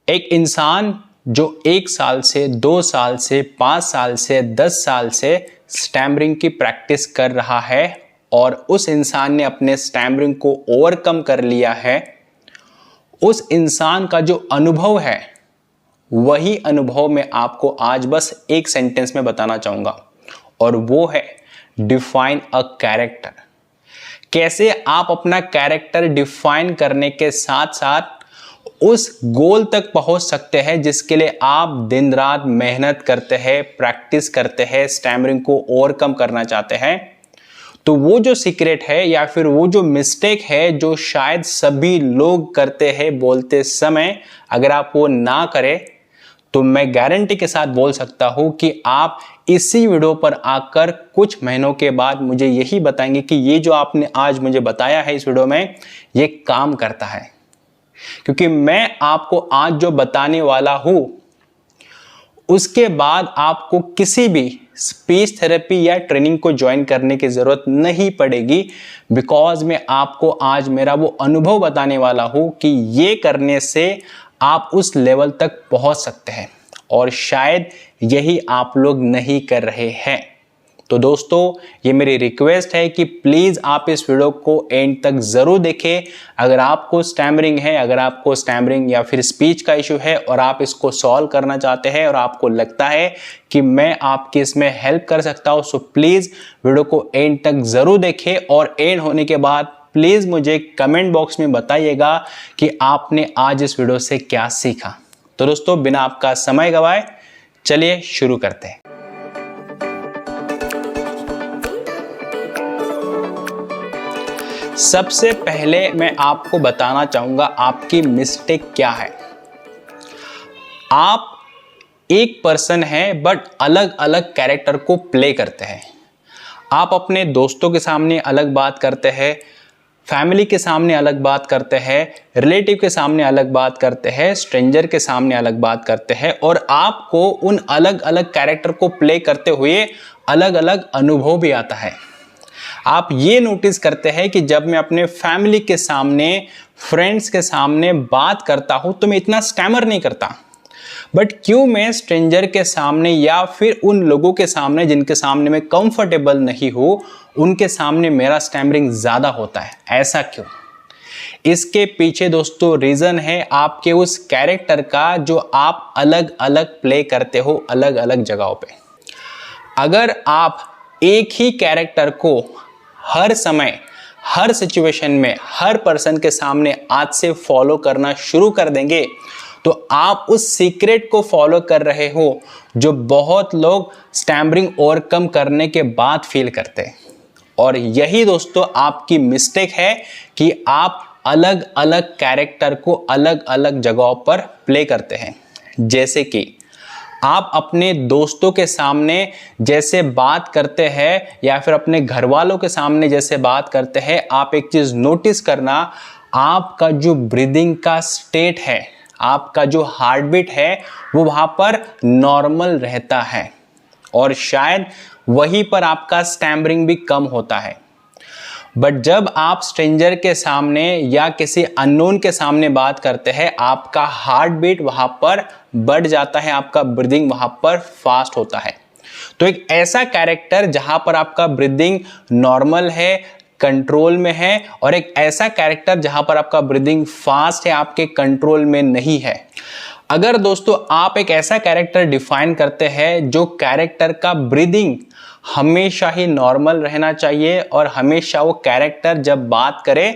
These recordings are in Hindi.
एक इंसान जो 1 साल से 2 साल से 5 साल से 10 साल से स्टैमरिंग की प्रैक्टिस कर रहा है और उस इंसान ने अपने स्टैमरिंग को ओवरकम कर लिया है, उस इंसान का जो अनुभव है वही अनुभव मैं आपको आज बस एक सेंटेंस में बताना चाहूंगा, और वो है डिफाइन अ कैरेक्टर। कैसे आप अपना कैरेक्टर डिफाइन करने के साथ साथ उस गोल तक पहुंच सकते हैं जिसके लिए आप दिन रात मेहनत करते हैं, प्रैक्टिस करते हैं, स्टैमरिंग को ओवरकम करना चाहते हैं। तो वो जो सीक्रेट है या फिर वो जो मिस्टेक है जो शायद सभी लोग करते हैं बोलते समय, अगर आप वो ना करें तो मैं गारंटी के साथ बोल सकता हूं कि आप इसी वीडियो पर आकर कुछ महीनों के बाद मुझे यही बताएंगे कि ये जो आपने आज मुझे बताया है इस वीडियो में, ये काम करता है। क्योंकि मैं आपको आज जो बताने वाला हूं उसके बाद आपको किसी भी स्पीच थेरेपी या ट्रेनिंग को ज्वाइन करने की जरूरत नहीं पड़ेगी, बिकॉज मैं आपको आज मेरा वो अनुभव बताने वाला हूं कि ये करने से आप उस लेवल तक पहुंच सकते हैं और शायद यही आप लोग नहीं कर रहे हैं। तो दोस्तों, ये मेरी रिक्वेस्ट है कि प्लीज आप इस वीडियो को एंड तक जरूर देखें। अगर आपको स्टैमरिंग है, अगर आपको स्टैमरिंग या फिर स्पीच का इशू है और आप इसको सॉल्व करना चाहते हैं और आपको लगता है कि मैं आपकी इसमें हेल्प कर सकता हूं, सो प्लीज वीडियो को एंड तक जरूर देखें और एंड होने के बाद प्लीज मुझे कमेंट बॉक्स में बताइएगा कि आपने आज इस वीडियो से क्या सीखा। तो दोस्तों, बिना आपका समय गवाए चलिए शुरू करते हैं। सबसे पहले मैं आपको बताना चाहूंगा आपकी मिस्टेक क्या है। आप एक पर्सन है बट अलग अलग कैरेक्टर को प्ले करते हैं। आप अपने दोस्तों के सामने अलग बात करते हैं, फैमिली के सामने अलग बात करते हैं, रिलेटिव के सामने अलग बात करते हैं, स्ट्रेंजर के सामने अलग बात करते हैं, और आपको उन अलग अलग कैरेक्टर को प्ले करते हुए अलग अलग अनुभव भी आता है। आप ये नोटिस करते हैं कि जब मैं अपने फैमिली के सामने, फ्रेंड्स के सामने बात करता हूं तो मैं इतना स्टैमर नहीं करता, बट क्यों मैं स्ट्रेंजर के सामने या फिर उन लोगों के सामने जिनके सामने मैं कंफर्टेबल नहीं हूं, उनके सामने मेरा स्टैमरिंग ज्यादा होता है। ऐसा क्यों? इसके पीछे दोस्तों रीजन है आपके उस कैरेक्टर का जो आप अलग अलग प्ले करते हो अलग अलग जगहों पे। अगर आप एक ही कैरेक्टर को हर समय, हर सिचुएशन में, हर पर्सन के सामने आज से फॉलो करना शुरू कर देंगे तो आप उस सीक्रेट को फॉलो कर रहे हो जो बहुत लोग स्टैमरिंग ओवरकम करने के बाद फील करते हैं। और यही दोस्तों आपकी मिस्टेक है कि आप अलग अलग कैरेक्टर को अलग अलग जगहों पर प्ले करते हैं। जैसे कि आप अपने दोस्तों के सामने जैसे बात करते हैं या फिर अपने घर वालों के सामने जैसे बात करते हैं, आप एक चीज नोटिस करना, आपका जो ब्रीदिंग का स्टेट है, आपका जो हार्ट बीट है वो वहां पर नॉर्मल रहता है और शायद वहीं पर आपका स्टैमरिंग भी कम होता है। बट जब आप स्ट्रेंजर के सामने या किसी अननोन के सामने बात करते हैं, आपका हार्ट बीट वहां पर बढ़ जाता है, आपका ब्रीदिंग वहां पर फास्ट होता है। तो एक ऐसा कैरेक्टर जहां पर आपका ब्रीदिंग नॉर्मल है, कंट्रोल में है, और एक ऐसा कैरेक्टर जहां पर आपका ब्रीदिंग फास्ट है, आपके कंट्रोल में नहीं है। अगर दोस्तों आप एक ऐसा कैरेक्टर डिफाइन करते हैं जो कैरेक्टर का ब्रीदिंग हमेशा ही नॉर्मल रहना चाहिए और हमेशा वो कैरेक्टर जब बात करे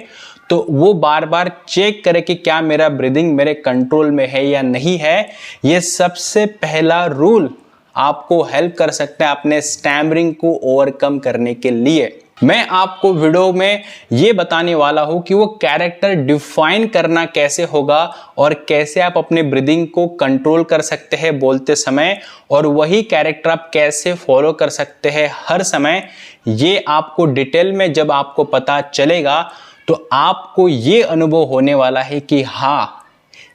तो वो बार बार चेक करे कि क्या मेरा ब्रीदिंग मेरे कंट्रोल में है या नहीं है, ये सबसे पहला रूल आपको हेल्प कर सकता है अपने स्टैमरिंग को ओवरकम करने के लिए। मैं आपको वीडियो में ये बताने वाला हूं कि वो कैरेक्टर डिफाइन करना कैसे होगा और कैसे आप अपने ब्रीदिंग को कंट्रोल कर सकते हैं बोलते समय, और वही कैरेक्टर आप कैसे फॉलो कर सकते हैं हर समय। ये आपको डिटेल में जब आपको पता चलेगा तो आपको ये अनुभव होने वाला है कि हाँ,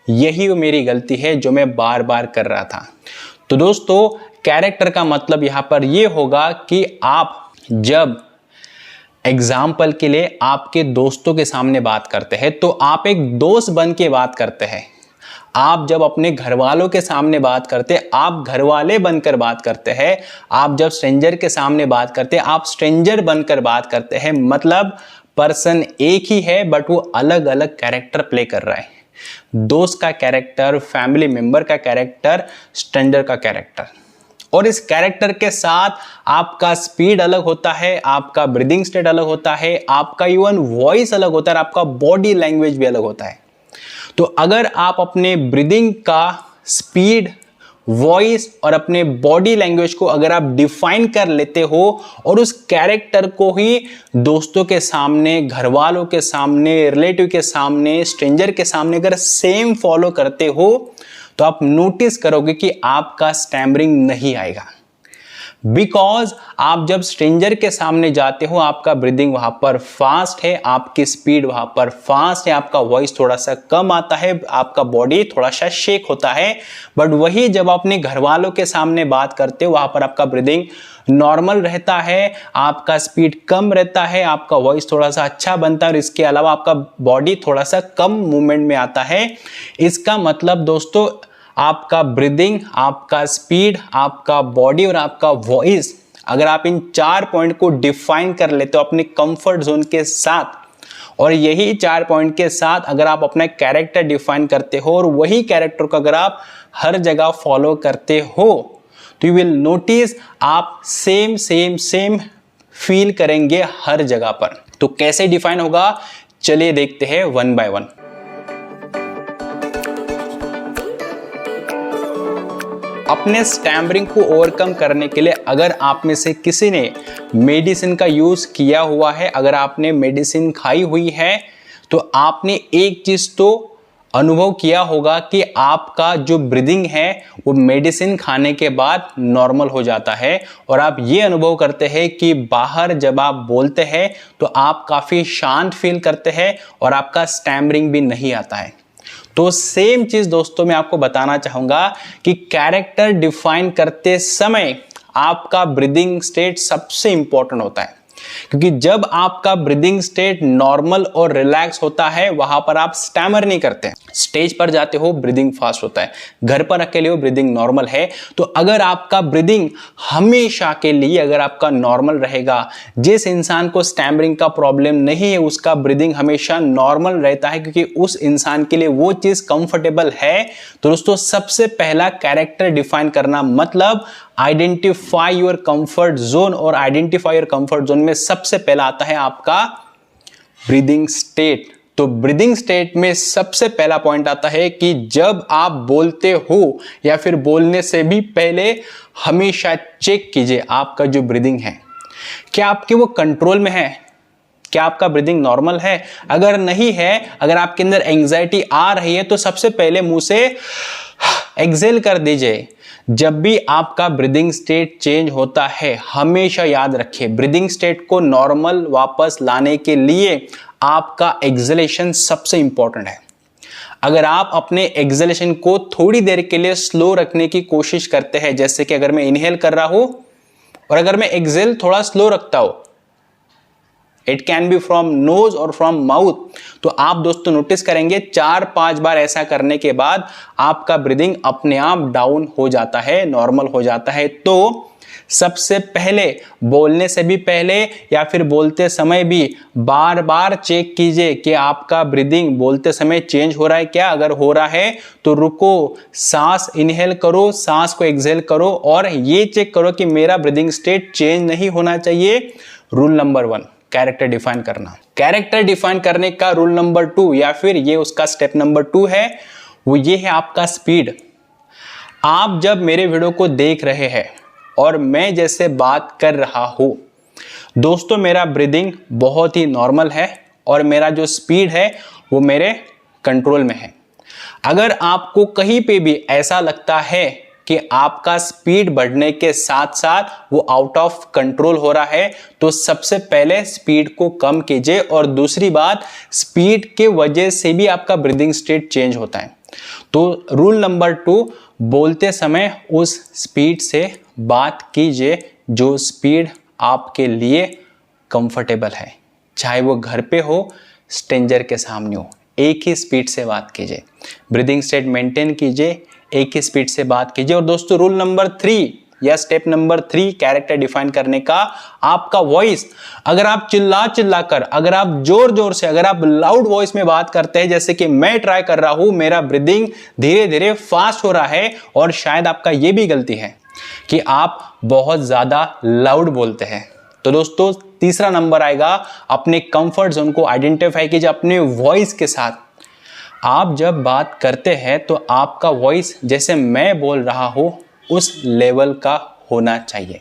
यही वो मेरी गलती है जो मैं बार बार कर रहा था। तो दोस्तों, कैरेक्टर का मतलब यहां पर ये होगा कि आप जब एग्जाम्पल के लिए आपके दोस्तों के सामने बात करते हैं तो आप एक दोस्त बन के बात करते हैं। आप जब अपने घर वालों के सामने बात करते हैं, आप घर वाले बनकर बात करते हैं। आप जब स्ट्रेंजर के सामने बात करते हैं, आप स्ट्रेंजर बनकर बात करते हैं। मतलब पर्सन एक ही है बट वो अलग अलग कैरेक्टर प्ले कर रहा है। दोस्त का कैरेक्टर, फैमिली मेंबर का कैरेक्टर, स्ट्रेंजर का कैरेक्टर। और इस कैरेक्टर के साथ आपका स्पीड अलग होता है, आपका ब्रीदिंग स्टेट अलग होता है, आपका इवन वॉइस अलग होता है, आपका बॉडी लैंग्वेज भी अलग होता है। तो अगर आप अपने ब्रीदिंग का स्पीड, वॉइस और अपने बॉडी लैंग्वेज को अगर आप डिफाइन कर लेते हो और उस कैरेक्टर को ही दोस्तों के सामने, घर वालों के सामने, रिलेटिव के सामने, स्ट्रेंजर के सामने अगर सेम फॉलो करते हो तो आप नोटिस करोगे कि आपका स्टैमरिंग नहीं आएगा। बिकॉज आप जब स्ट्रेंजर के सामने जाते हो, आपका ब्रीदिंग वहां पर फास्ट है, आपकी स्पीड वहां पर फास्ट है, आपका वॉइस थोड़ा सा कम आता है, आपका बॉडी थोड़ा सा शेक होता है। बट वही जब अपने घर वालों के सामने बात करते हो, वहां पर आपका ब्रीदिंग नॉर्मल रहता है, आपका स्पीड कम रहता है, आपका वॉइस थोड़ा सा अच्छा बनता है और इसके अलावा आपका बॉडी थोड़ा सा कम मूवमेंट में आता है। इसका मतलब दोस्तों, आपका ब्रीदिंग, आपका स्पीड, आपका बॉडी और आपका वॉइस, अगर आप इन 4 पॉइंट को डिफाइन कर लेते हो अपने कंफर्ट जोन के साथ, और यही 4 पॉइंट के साथ अगर आप अपना कैरेक्टर डिफाइन करते हो और वही कैरेक्टर को अगर आप हर जगह फॉलो करते हो, तो यू विल नोटिस आप सेम फील करेंगे हर जगह पर। तो कैसे डिफाइन होगा, चलिए देखते हैं वन बाय वन। अपने स्टैमरिंग को ओवरकम करने के लिए अगर आप में से किसी ने मेडिसिन का यूज किया हुआ है, अगर आपने मेडिसिन खाई हुई है, तो आपने एक चीज तो अनुभव किया होगा कि आपका जो ब्रीदिंग है वो मेडिसिन खाने के बाद नॉर्मल हो जाता है। और आप ये अनुभव करते हैं कि बाहर जब आप बोलते हैं तो आप काफी शांत फील करते हैं और आपका स्टैमरिंग भी नहीं आता है। तो सेम चीज दोस्तों मैं आपको बताना चाहूंगा कि कैरेक्टर डिफाइन करते समय आपका ब्रीदिंग स्टेट सबसे इंपॉर्टेंट होता है, क्योंकि जब आपका ब्रीदिंग स्टेट नॉर्मल और रिलैक्स होता है, वहां पर आप स्टैमर नहीं करते। स्टेज पर जाते हो ब्रीदिंग फास्ट होता है, घर पर अकेले हो ब्रीदिंग नॉर्मल है। तो अगर आपका ब्रीदिंग हमेशा के लिए अगर आपका नॉर्मल रहेगा, जिस इंसान को स्टैमरिंग का प्रॉब्लम नहीं है उसका ब्रीदिंग हमेशा नॉर्मल रहता है, क्योंकि उस इंसान के लिए वो चीज कंफर्टेबल है। तो दोस्तों सबसे पहला कैरेक्टर डिफाइन करना मतलब आइडेंटिफाई योर कंफर्ट जोन, और आइडेंटिफाई योर कंफर्ट जोन में सबसे पहला आता है आपका ब्रीदिंग स्टेट। तो ब्रीदिंग स्टेट में सबसे पहला पॉइंट आता है कि जब आप बोलते हो या फिर बोलने से भी पहले हमेशा चेक कीजिए आपका जो ब्रीदिंग है, क्या आपके वो कंट्रोल में है, क्या आपका ब्रीदिंग नॉर्मल है। अगर नहीं है, अगर आपके अंदर एंजाइटी आ रही है, तो सबसे पहले मुंह से एक्सेल कर दीजिए। जब भी आपका ब्रीदिंग स्टेट चेंज होता है, हमेशा याद रखिए ब्रीदिंग स्टेट को नॉर्मल वापस लाने के लिए आपका एक्सेलेशन सबसे इंपॉर्टेंट है। अगर आप अपने एक्सेलेशन को थोड़ी देर के लिए स्लो रखने की कोशिश करते हैं, जैसे कि अगर मैं इनहेल कर रहा हूं और अगर मैं एक्सेल थोड़ा स्लो रखता हूं, it can be from knows और फ्रॉम माउथ, तो आप दोस्तों नोटिस करेंगे 4-5 बार ऐसा करने के बाद आपका ब्रीदिंग अपने आप डाउन हो जाता है, नॉर्मल हो जाता है। तो सबसे पहले बोलने से भी पहले या फिर बोलते समय भी बार बार चेक कीजिए कि आपका ब्रीदिंग बोलते समय चेंज हो रहा है क्या। अगर हो रहा है तो रुको, सांस इनहेल करो, सांस को एक्सहेल करो और ये चेक करो कि मेरा ब्रीदिंग स्टेट चेंज नहीं होना चाहिए। रूल नंबर 1, कैरेक्टर डिफाइन करना। कैरेक्टर डिफाइन करने का रूल नंबर 2 या फिर ये उसका स्टेप नंबर 2 है, वो ये है आपका स्पीड। आप जब मेरे वीडियो को देख रहे हैं और मैं जैसे बात कर रहा हूं, दोस्तों मेरा ब्रीदिंग बहुत ही नॉर्मल है और मेरा जो स्पीड है वो मेरे कंट्रोल में है। अगर आपको कहीं पे भी ऐसा लगता है कि आपका स्पीड बढ़ने के साथ साथ वो आउट ऑफ कंट्रोल हो रहा है, तो सबसे पहले स्पीड को कम कीजिए। और दूसरी बात, स्पीड के वजह से भी आपका ब्रीदिंग स्टेट चेंज होता है। तो रूल नंबर 2, बोलते समय उस स्पीड से बात कीजिए जो स्पीड आपके लिए कंफर्टेबल है, चाहे वो घर पे हो, स्ट्रेंजर के सामने हो। एक ही स्पीड से बात कीजिए। ब्रीदिंग स्टेट मेंटेन कीजिए, एक ही स्पीड से बात कीजिए। और दोस्तों रूल नंबर 3 या स्टेप नंबर 3 कैरेक्टर डिफाइन करने का, आपका वॉइस, अगर आप चिल्ला कर, अगर आप जोर जोर से, अगर आप लाउड वॉइस में बात करते हैं, जैसे कि मैं ट्राई कर रहा हूं, मेरा ब्रीदिंग धीरे धीरे फास्ट हो रहा है, और शायद आपका यह भी गलती है कि आप बहुत ज्यादा लाउड बोलते हैं। तो दोस्तों तीसरा नंबर आएगा, अपने कंफर्ट जोन को आइडेंटिफाई कीजिए अपने वॉइस के साथ। आप जब बात करते हैं तो आपका वॉइस जैसे मैं बोल रहा हूं उस लेवल का होना चाहिए।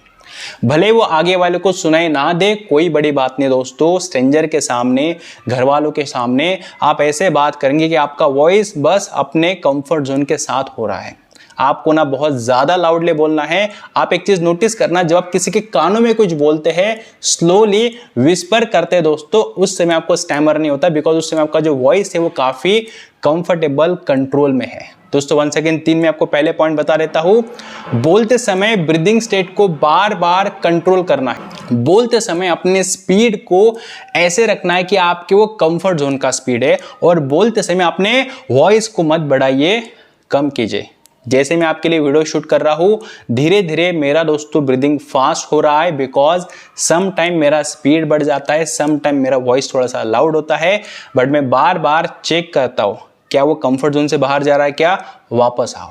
भले वो आगे वाले को सुनाई ना दे, कोई बड़ी बात नहीं दोस्तों। स्ट्रेंजर के सामने, घर वालों के सामने आप ऐसे बात करेंगे कि आपका वॉइस बस अपने कंफर्ट जोन के साथ हो रहा है। आपको ना बहुत ज्यादा लाउडली बोलना है। आप एक चीज नोटिस करना, जब आप किसी के कानों में कुछ बोलते हैं, स्लोली विस्पर करते हैं दोस्तों, उस समय आपको स्टैमर नहीं होता, बिकॉज उस समय आपका जो वॉइस है वो काफी कंफर्टेबल कंट्रोल में है। दोस्तों वंस अगेन 3 में आपको पहले पॉइंट बता देता हूं। बोलते समय ब्रीदिंग स्टेट को बार बार कंट्रोल करना है। बोलते समय अपने स्पीड को ऐसे रखना है कि आपके वो कंफर्ट जोन का स्पीड है, और बोलते समय अपने वॉइस को मत बढ़ाइए, कम कीजिए। जैसे मैं आपके लिए वीडियो शूट कर रहा हूं, धीरे धीरे मेरा दोस्तों ब्रीदिंग फास्ट हो रहा है, बिकॉज सम टाइम मेरा स्पीड बढ़ जाता है, सम टाइम मेरा वॉइस थोड़ा सा लाउड होता है, बट मैं बार बार चेक करता हूं क्या वो कंफर्ट जोन से बाहर जा रहा है, क्या वापस आओ।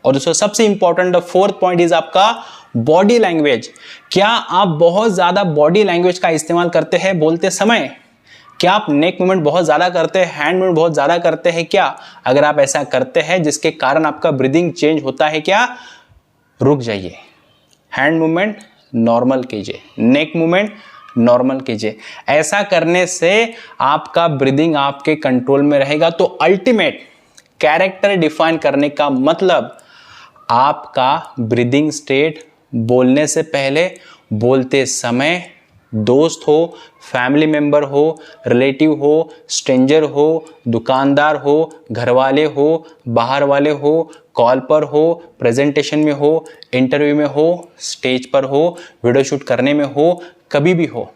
और दोस्तों सबसे important the 4th point is आपका बॉडी लैंग्वेज। क्या आप बहुत ज्यादा बॉडी लैंग्वेज का इस्तेमाल करते हैं बोलते समय? क्या आप नेक मूवमेंट बहुत ज्यादा करते हैं, हैंड मूवमेंट बहुत ज्यादा करते हैं क्या? अगर आप ऐसा करते हैं जिसके कारण आपका ब्रीदिंग चेंज होता है क्या, रुक जाइए। हैंड मूवमेंट नॉर्मल कीजिए, नेक मूवमेंट नॉर्मल कीजिए। ऐसा करने से आपका ब्रीदिंग आपके कंट्रोल में रहेगा। तो अल्टीमेट कैरेक्टर डिफाइन करने का मतलब आपका ब्रीदिंग स्टेट बोलने से पहले, बोलते समय, दोस्त हो, फैमिली मेंबर हो, रिलेटिव हो, स्ट्रेंजर हो, दुकानदार हो, घर वाले हो, बाहर वाले हो, कॉल पर हो, प्रेजेंटेशन में हो, इंटरव्यू में हो, स्टेज पर हो, वीडियो शूट करने में हो, कभी भी हो,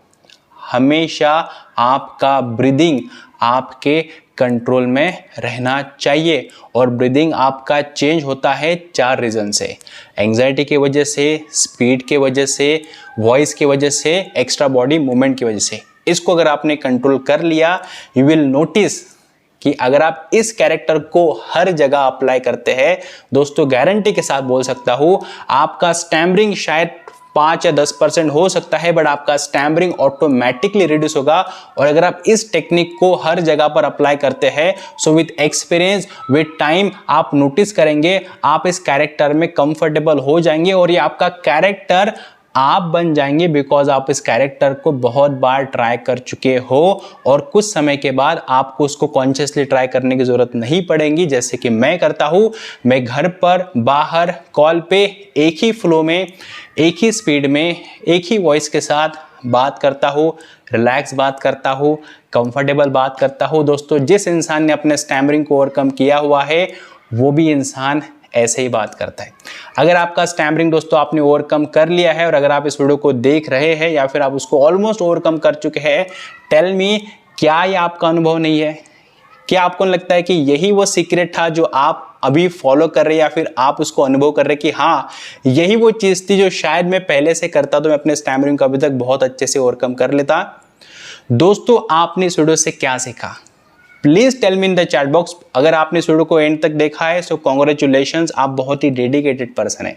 हमेशा आपका ब्रीदिंग आपके कंट्रोल में रहना चाहिए। और ब्रीदिंग आपका चेंज होता है 4 रीजन से, एंजाइटी की वजह से, स्पीड की वजह से, वॉइस की वजह से, एक्स्ट्रा बॉडी मूवमेंट की वजह से। इसको अगर आपने कंट्रोल कर लिया, यू विल नोटिस कि अगर आप इस कैरेक्टर को हर जगह अप्लाई करते हैं दोस्तों, गारंटी के साथ बोल सकता हूं, आपका स्टैमरिंग शायद 5 या 10% हो सकता है, बट आपका स्टैमरिंग ऑटोमेटिकली रिड्यूस होगा। और अगर आप इस टेक्निक को हर जगह पर अप्लाई करते हैं, so with experience, with time आप नोटिस करेंगे आप इस कैरेक्टर में कंफर्टेबल हो जाएंगे, और ये आपका कैरेक्टर आप बन जाएंगे, बिकॉज आप इस कैरेक्टर को बहुत बार ट्राई कर चुके हो, और कुछ समय के बाद आपको उसको कॉन्शियसली ट्राई करने की जरूरत नहीं पड़ेगी, जैसे कि मैं करता हूं। मैं घर पर, बाहर, कॉल पे एक ही फ्लो में, एक ही स्पीड में, एक ही वॉइस के साथ बात करता हूं, रिलैक्स बात करता हूं, कंफर्टेबल बात करता हूं। दोस्तों जिस इंसान ने अपने स्टैमरिंग को ओवरकम किया हुआ है, वो भी इंसान ऐसे ही बात करता है। अगर आपका स्टैमरिंग दोस्तों आपने ओवरकम कर लिया है, और अगर आप इस वीडियो को देख रहे हैं या फिर आप उसको ऑलमोस्ट ओवरकम कर चुके हैं, टेल मी, क्या ये आपका अनुभव नहीं है? क्या आपको लगता है कि यही वो सीक्रेट था जो आप अभी फॉलो कर रहे हैं, या फिर आप उसको अनुभव कर रहे हैं कि हाँ यही वो चीज थी जो शायद मैं पहले से करता तो मैं अपने स्टैमरिंग को अभी तक बहुत अच्छे से ओवरकम कर लेता? दोस्तों आपने इस वीडियो से क्या सीखा? Please tell me in the chat box. अगर आपने इस वीडियो को एंड तक देखा है, सो कॉन्ग्रेचुलेशंस, आप बहुत ही डेडिकेटेड पर्सन है।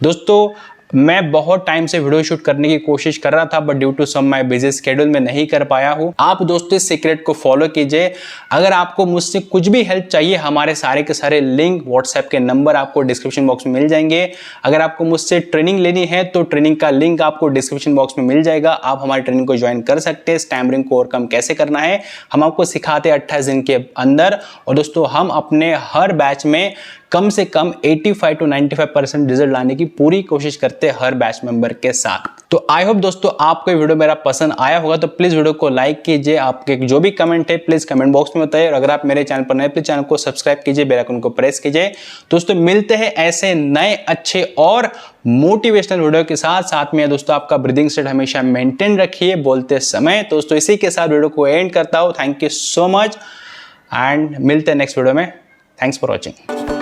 दोस्तों मैं बहुत टाइम से वीडियो शूट करने की कोशिश कर रहा था, but due to some my busy schedule में नहीं कर पाया हूं। आप दोस्तों इस सीक्रेट को फॉलो कीजिए। अगर आपको मुझसे कुछ भी हेल्प चाहिए, हमारे सारे के सारे लिंक, व्हाट्सएप के नंबर आपको डिस्क्रिप्शन बॉक्स में मिल जाएंगे। अगर आपको मुझसे ट्रेनिंग लेनी है तो ट्रेनिंग का लिंक आपको डिस्क्रिप्शन बॉक्स में मिल जाएगा। आप हमारी ट्रेनिंग को ज्वाइन कर सकते हैं। स्टैमरिंग को ओवरकम कैसे करना है हम आपको सिखाते हैं 28 दिन के अंदर। और दोस्तों हम अपने हर बैच में कम से कम 85 to 95% रिजल्ट लाने की पूरी कोशिश करते हैं हर बैच मेंबर के साथ। तो आई होप दोस्तों आपको ये वीडियो मेरा पसंद आया होगा, तो प्लीज वीडियो को लाइक कीजिए। आपके जो भी कमेंट है प्लीज कमेंट बॉक्स में बताइए, और अगर आप मेरे चैनल पर नए प्लीज चैनल को सब्सक्राइब कीजिए, बेल आइकन को प्रेस कीजिए। दोस्तों मिलते हैं ऐसे नए अच्छे और मोटिवेशनल वीडियो के साथ। साथ में दोस्तों आपका ब्रीदिंग स्टेट हमेशा मेंटेन रखिए बोलते समय। दोस्तों इसी के साथ वीडियो को एंड करता हूं। Thank you so much and मिलते हैं नेक्स्ट वीडियो में। Thanks for watching.